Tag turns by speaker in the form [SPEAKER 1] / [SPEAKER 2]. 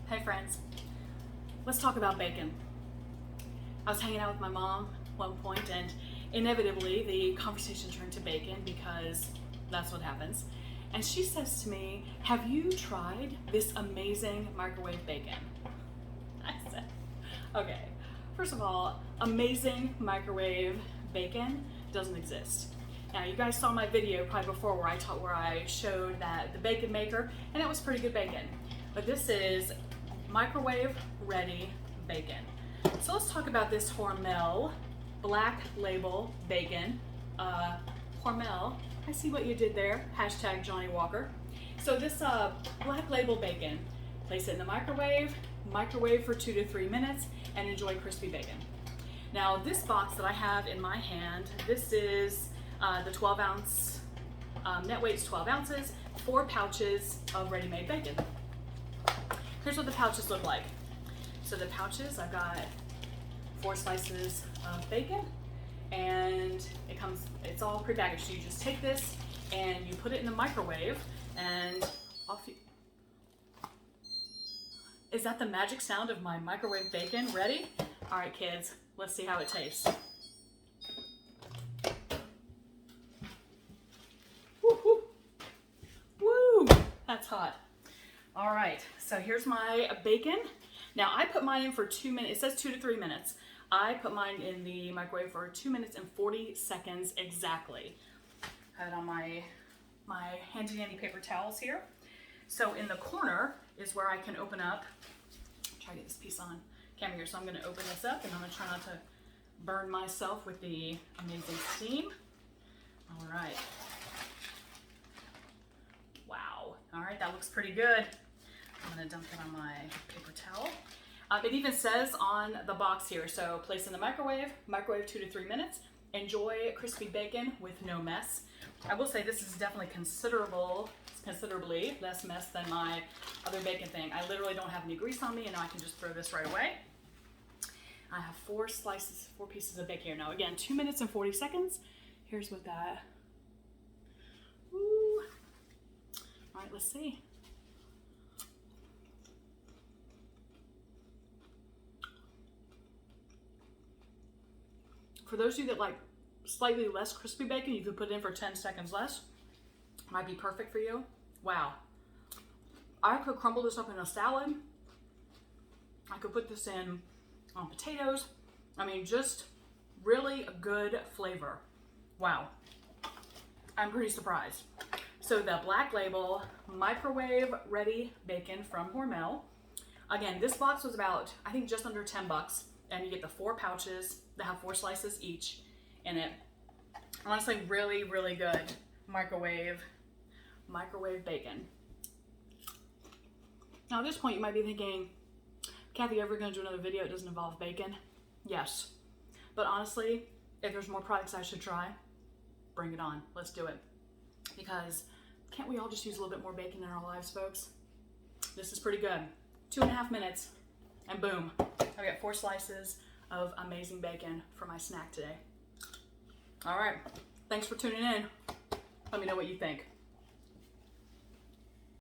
[SPEAKER 1] Hey friends, let's talk about bacon. I was hanging out with my mom at one point and inevitably the conversation turned to bacon because that's what happens. And she says to me, have you tried this amazing microwave bacon? I said, okay, first of all, amazing microwave bacon doesn't exist. Now you guys saw my video probably before where I showed that the bacon maker, and it was pretty good bacon. But this is microwave ready bacon. So let's talk about this Hormel black label bacon. Hormel, I see what you did there, hashtag Johnny Walker. So this black label bacon, place it in the microwave for 2 to 3 minutes, and enjoy crispy bacon. Now this box that I have in my hand, this is the 12 ounce, net weight's 12 ounces, 4 pouches of ready-made bacon. Here's what the pouches look like. So the pouches, I've got 4 slices of bacon, and it's all prepackaged. So you just take this and you put it in the microwave, and off you. Is that the magic sound of my microwave bacon? Ready? All right, kids, let's see how it tastes. Woo, woo. Woo, that's hot. All right, so here's my bacon. Now I put mine in for 2 minutes. It says 2 to 3 minutes. I put mine in the microwave for 2 minutes and 40 seconds exactly. I have it on my handy dandy paper towels here. So in the corner is where I can open up, try to get this piece on camera here. So I'm gonna open this up and I'm gonna try not to burn myself with the amazing steam. All right. Wow, all right, that looks pretty good. I'm gonna dump it on my paper towel. It even says on the box here, so place in the microwave 2 to 3 minutes, enjoy crispy bacon with no mess. I will say this is definitely considerably less mess than my other bacon thing. I literally don't have any grease on me and now I can just throw this right away. I have 4 pieces of bacon here. Now again, 2 minutes and 40 seconds. Here's what that, woo. All right, let's see. For those of you that like slightly less crispy bacon, you could put it in for 10 seconds less. Might be perfect for you. Wow. I could crumble this up in a salad. I could put this in on potatoes. I mean, just really a good flavor. Wow. I'm pretty surprised. So the black label microwave ready bacon from Hormel. Again, this box was about, I think, just under 10 bucks. And you get the 4 pouches that have 4 slices each in it. Honestly, really, really good microwave bacon. Now at this point you might be thinking, Kathy, ever gonna do another video that doesn't involve bacon? Yes. But honestly, if there's more products I should try, bring it on. Let's do it. Because can't we all just use a little bit more bacon in our lives, folks? This is pretty good. 2.5 minutes and boom. I got 4 slices of amazing bacon for my snack today. All right, thanks for tuning in. Let me know what you think.